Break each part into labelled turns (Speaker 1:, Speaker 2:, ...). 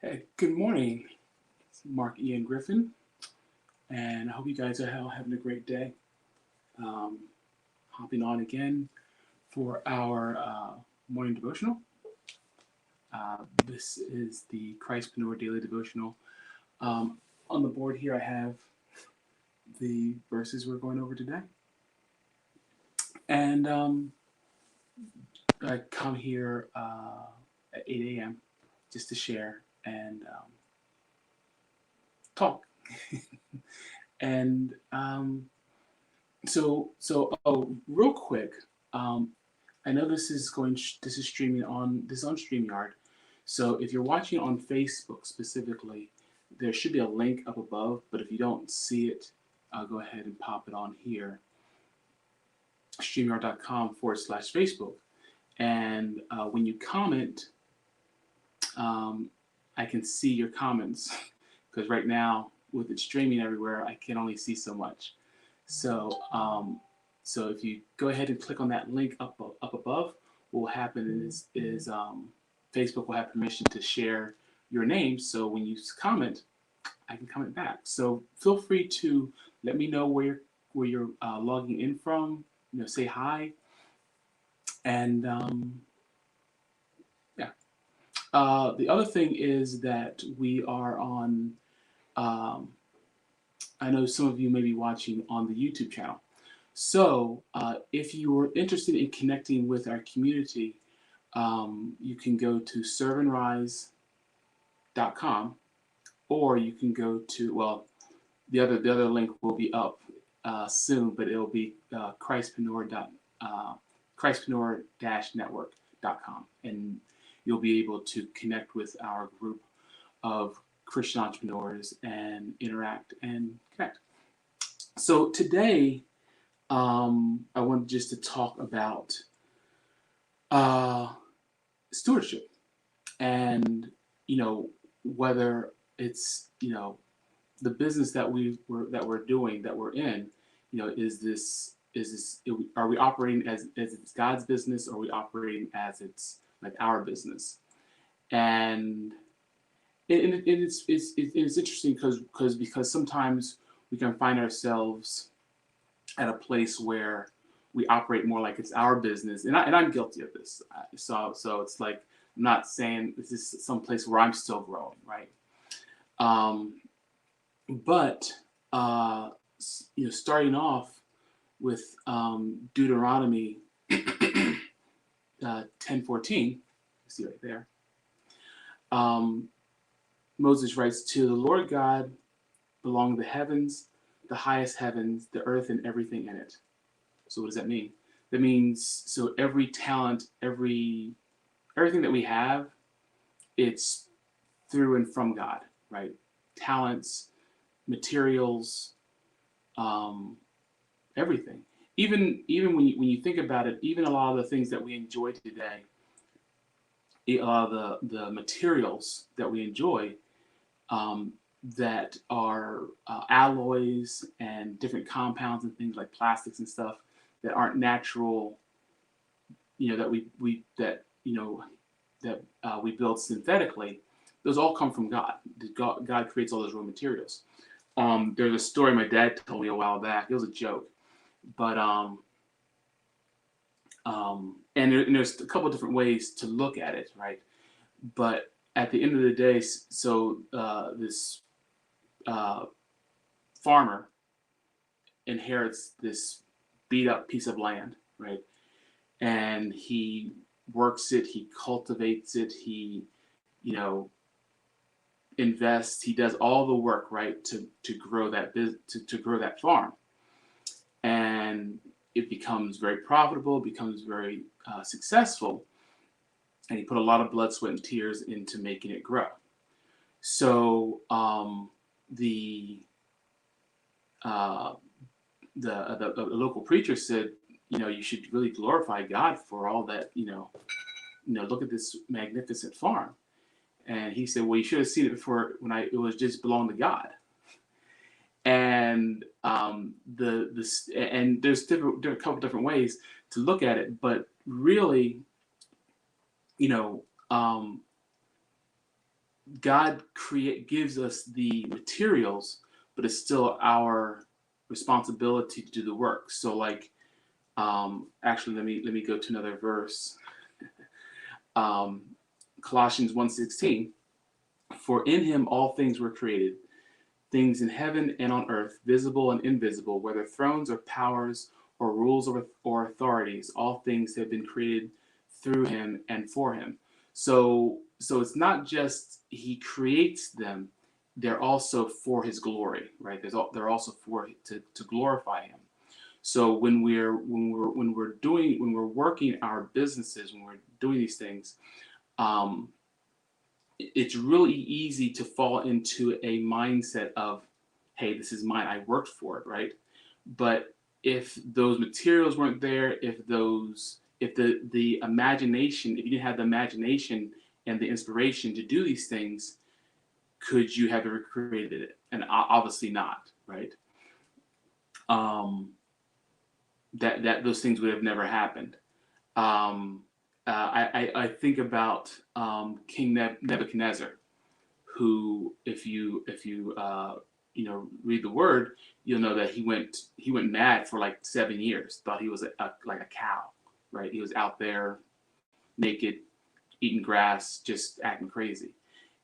Speaker 1: Hey, good morning. It's Mark Ian Griffin, and I hope you guys are all having a great day. Um, Hopping on again for our morning devotional. This is the Christpreneur Daily Devotional. Um, on the board here, I have the verses we're going over today, and I come here at 8 a.m. just to share and talk. and real quick, um, I know this is streaming on this is on StreamYard. So if you're watching on Facebook specifically, there should be a link up above. But if you don't see it, I'll go ahead and pop it on here, streamyard.com/Facebook. And when you comment, um, I can see your comments because right now with it streaming everywhere, I can only see so much. So, so if you go ahead and click on that link up above, what will happen is Facebook will have permission to share your name. So when you comment, I can comment back. So feel free to let me know where you're logging in from. Say hi, and yeah. The other thing is that we are on. Um, I know some of you may be watching on the YouTube channel. So if you are interested in connecting with our community, you can go to serveandrise.com, or you can go to, well, the other link will be up soon, but it'll be Christpreneur-network.com, and you'll be able to connect with our group of Christian entrepreneurs and interact and connect. So today, I wanted just to talk about uh, stewardship, and whether it's the business that we're doing, that we're in. Is this are we operating as it's God's business, or are we operating as it's like our business? And it's interesting because sometimes we can find ourselves at a place where we operate more like it's our business, and I'm guilty of this. So it's like, I'm not saying this is some place where I'm still growing, right? Um, but starting off with Deuteronomy 10:14, see right there. Um, Moses writes, "To the Lord God belong the heavens, the highest heavens, the earth, and everything in it." So what does that mean? That means, so every talent, everything that we have, it's through and from God, right? Talents, materials, everything. Even when you think about it, even a lot of the things that we enjoy today, a lot of the materials that we enjoy, um, that are alloys and different compounds and things like plastics and stuff that aren't natural, that we build synthetically. Those all come from God. God creates all those raw materials. There's a story my dad told me a while back. It was a joke, but and there's a couple of different ways to look at it, right? But at the end of the day, so this uh, farmer inherits this beat up piece of land, right? And he works it, he cultivates it, he, you know, invests, he does all the work, right, to grow that to grow that farm, and it becomes very profitable, becomes very successful, and he put a lot of blood, sweat, and tears into making it grow. So the uh, the local preacher said, you should really glorify God for all that, look at this magnificent farm. And he said, well, you should have seen it before, when it was just belonged to God. And and there's a couple different ways to look at it, but really, you know, um, God gives us the materials, but it's still our responsibility to do the work. So like, actually, let me go to another verse. Um, Colossians 1:16. For in him all things were created, things in heaven and on earth, visible and invisible, whether thrones or powers or rules or authorities, all things have been created through him and for him. So it's not just he creates them; they're also for his glory, right? They're also for to glorify him. So when we're working our businesses, when we're doing these things, um, it's really easy to fall into a mindset of, hey, this is mine, I worked for it, right? But if those materials weren't there, if the imagination, if you didn't have the imagination and the inspiration to do these things, could you have ever created it? And obviously not, right? um that those things would have never happened. um I think about King Nebuchadnezzar, who, if you read the word, you'll know that he went mad for like 7 years. Thought he was like a cow, right? He was out there naked, eating grass, just acting crazy.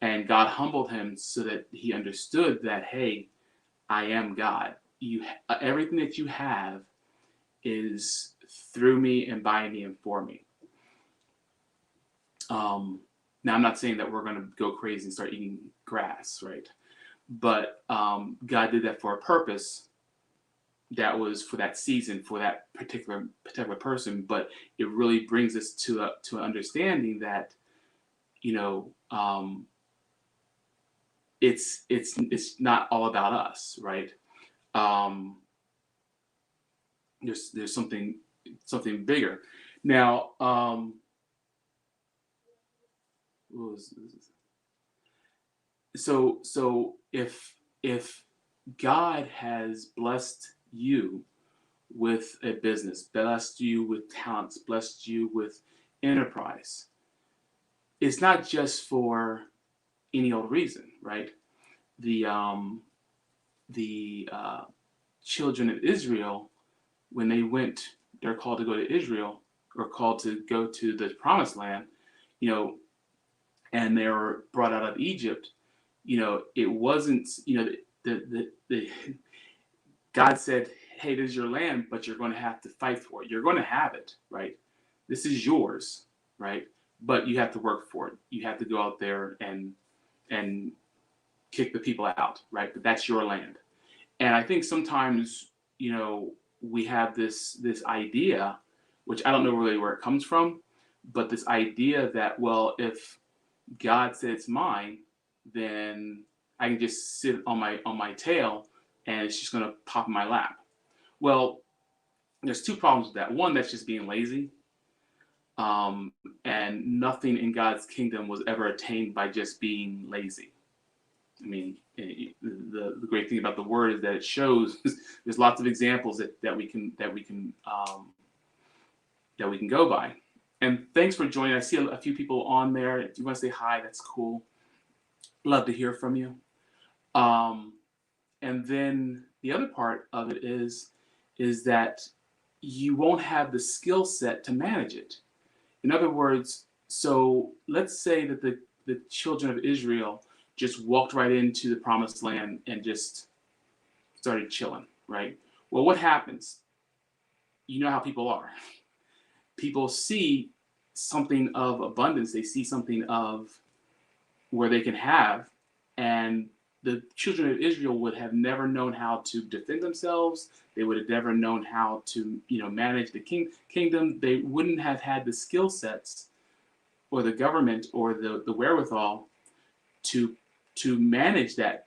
Speaker 1: And God humbled him so that he understood that, hey, I am God. Everything that you have is through me and by me and for me. Um, Now, I'm not saying that we're going to go crazy and start eating grass, right? But God did that for a purpose that was for that season, for that particular person. But it really brings us to an understanding that, you know um, it's not all about us, right? Um, there's something bigger. Now, what was this? So if God has blessed you with a business, blessed you with talents, blessed you with enterprise, it's not just for any old reason, right? The children of Israel, when they're called to go to Israel, or called to go to the promised land, you know, and they were brought out of Egypt. It wasn't, the God said, hey, this is your land, but you're going to have to fight for it. You're going to have it, right? This is yours, right? But you have to work for it. You have to go out there and kick the people out, right? But that's your land. And I think sometimes, we have this idea, which I don't know really where it comes from, but this idea that, well, if God said it's mine, then I can just sit on my tail and it's just gonna pop in my lap. Well, there's two problems with that. One, that's just being lazy. And nothing in God's kingdom was ever attained by just being lazy. I mean, the great thing about the word is that it shows there's lots of examples that we can go by. And thanks for joining. I see a few people on there. If you want to say hi, that's cool. Love to hear from you. Um, and then the other part of it is that you won't have the skill set to manage it. In other words, so let's say that the children of Israel just walked right into the promised land and just started chilling, right? Well, what happens? You know how people are. People see something of abundance, they see something of where they can have, and the children of Israel would have never known how to defend themselves. They would have never known how to, manage the kingdom. They wouldn't have had the skill sets or the government or the wherewithal to manage that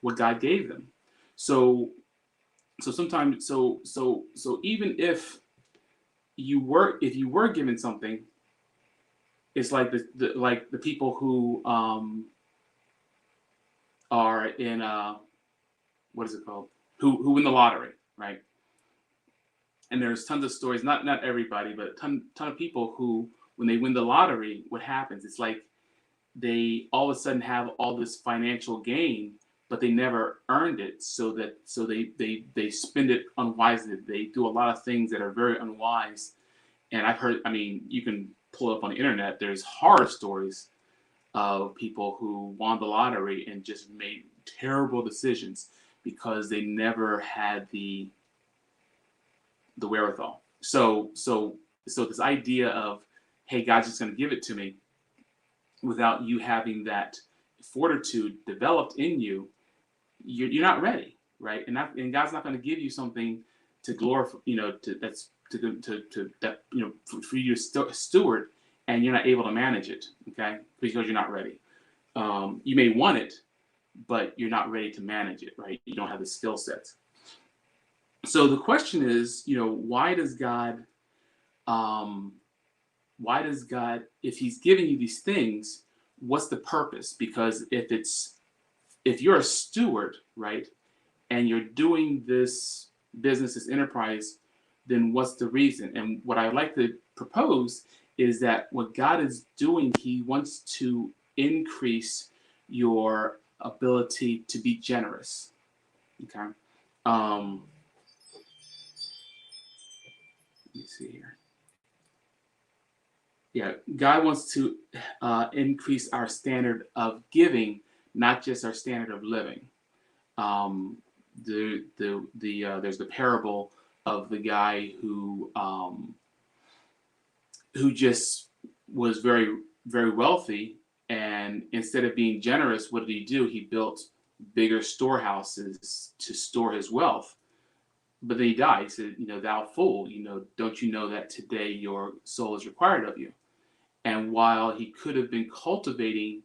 Speaker 1: what God gave them. So sometimes so even if you were given something, it's like the people who are in what is it called, who win the lottery, right? And there's tons of stories, not everybody, but a ton of people who when they win the lottery, what happens? It's like they all of a sudden have all this financial gain, but they never earned it. So they spend it unwisely. They do a lot of things that are very unwise. And I've heard, I mean, you can pull up on the internet. There's horror stories of people who won the lottery and just made terrible decisions because they never had the wherewithal. So this idea of, hey, God's just going to give it to me without you having that fortitude developed in you, you're not ready, right? And God's not going to give you something to glorify, for you to steward, and you're not able to manage it, okay? Because you're not ready. You may want it, but you're not ready to manage it, right? You don't have the skill sets. So the question is, why does God, if he's giving you these things, what's the purpose? Because if you're a steward, right, and you're doing this business, this enterprise, then what's the reason? And what I like to propose is that what God is doing, he wants to increase your ability to be generous. Okay. Let me see here. Yeah, God wants to increase our standard of giving, not just our standard of living. There's the parable of the guy who just was very, very wealthy, and instead of being generous, what did he do? He built bigger storehouses to store his wealth. But then he died. He said, thou fool, don't you know that today your soul is required of you? And while he could have been cultivating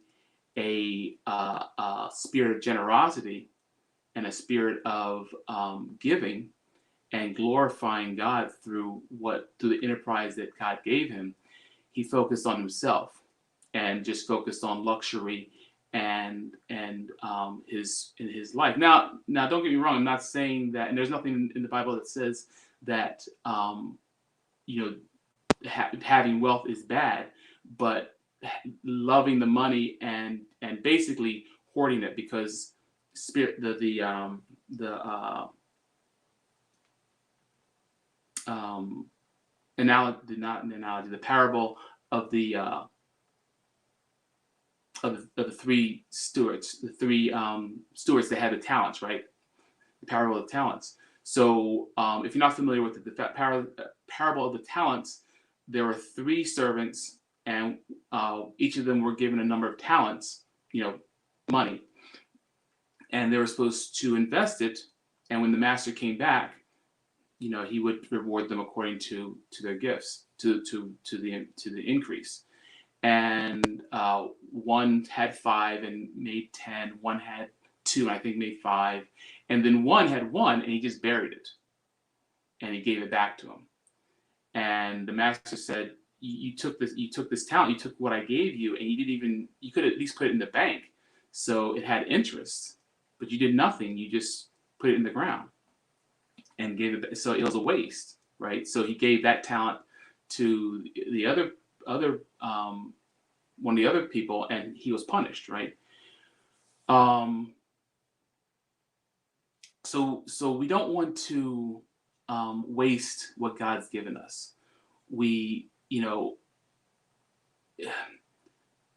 Speaker 1: a spirit of generosity and a spirit of giving and glorifying God through the enterprise that God gave him, he focused on himself and just focused on luxury and his life. Now, don't get me wrong. I'm not saying that, and there's nothing in the Bible that says that having wealth is bad, but loving the money and basically hoarding it, because the parable of the three stewards, stewards that had the talents, right? The parable of the talents. So if you're not familiar with the parable of the talents, there were three servants, and each of them were given a number of talents, money, and they were supposed to invest it. And when the master came back, he would reward them according to their gifts, to the increase. And one had 5 and made 10. One had 2, and I think made 5. And then one had 1, and he just buried it, and he gave it back to him. And the master said, you took this talent, you took what I gave you, and you could at least put it in the bank so it had interest, but you did nothing. You just put it in the ground and gave it, so it was a waste, right? So he gave that talent to the other one of the other people, and he was punished, right? So we don't want to waste what God's given us.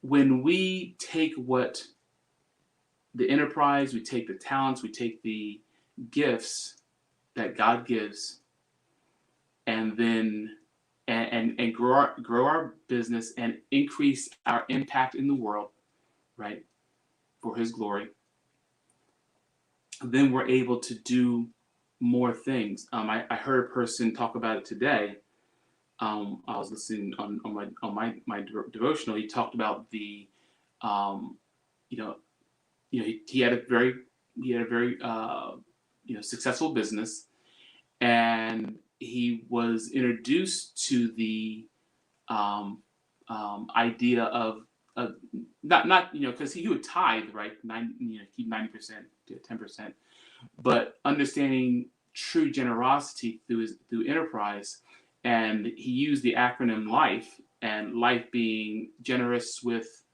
Speaker 1: When we take what the enterprise, we take the talents, we take the gifts that God gives, and then and grow our business and increase our impact in the world, right, for his glory, then we're able to do more things. I heard a person talk about it today. I was listening on my devotional. He talked about he had a very successful business, and he was introduced to the idea of not because he would tithe, right, keep 90% to 10%, but understanding true generosity through enterprise, and he used the acronym LIFE, and life being generous with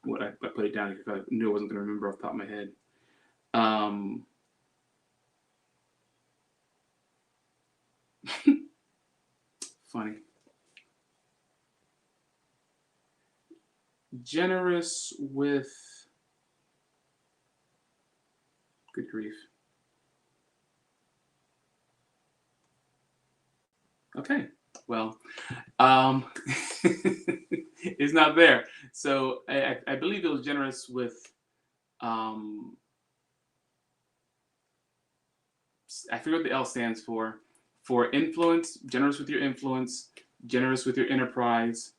Speaker 1: what I put it down because I knew I wasn't going to remember off the top of my head. Funny. Generous with, good grief. Okay, well, it's not there. So I believe it was generous with, I forget what the L stands for influence, generous with your influence, generous with your enterprise,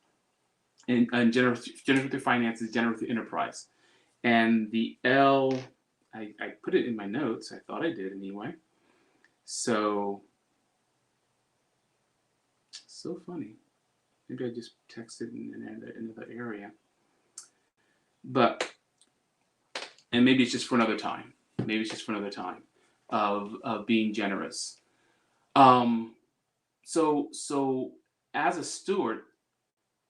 Speaker 1: and generous with your finances, generous with your enterprise. And the L, I put it in my notes. I thought I did anyway. So funny. Maybe I just texted in another area. But, and maybe it's just for another time. Maybe it's just for another time of being generous. So as a steward,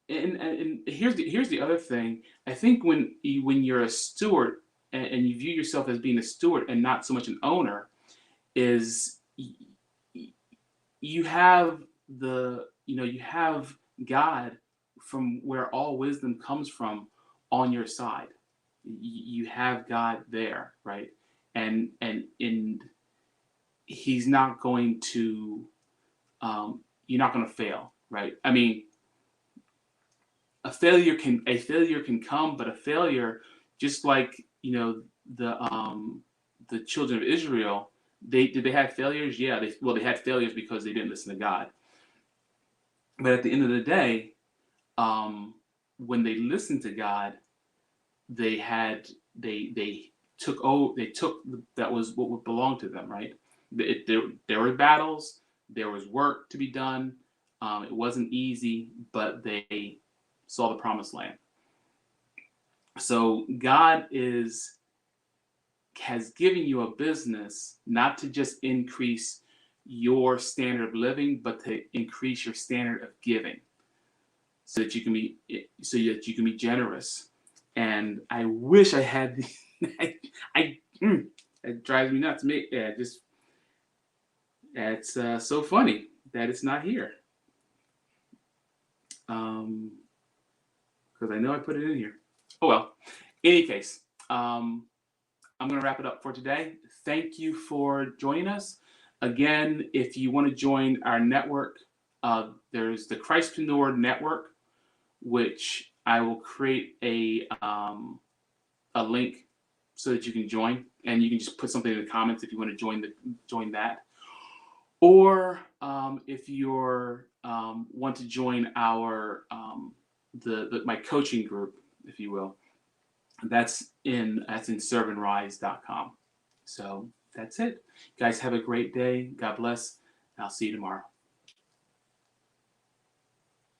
Speaker 1: and here's the other thing. I think when you're a steward and you view yourself as being a steward and not so much an owner, is you have you have God, from where all wisdom comes from, on your side. You have God there, right? And He's not going to you're not going to fail, right? I mean, a failure can come, but a failure, just like the children of Israel, did they have failures? Yeah, they had failures because they didn't listen to God. But at the end of the day, when they listened to God, they took that was what would belong to them, right? There were battles, there was work to be done. It wasn't easy, but they saw the promised land. So God has given you a business not to just increase your standard of living, but to increase your standard of giving, so that you can be generous. And I wish I had it drives me nuts. It's so funny that it's not here. Because I know I put it in here. Oh well. In any case, I'm going to wrap it up for today. Thank you for joining us. Again, if you want to join our network, there's the Christpreneur Network, which I will create a link so that you can join, and you can just put something in the comments if you want to join that. Or if you're want to join our my coaching group, if you will, that's in serveandrise.com. So that's it. You guys have a great day. God bless. I'll see you tomorrow.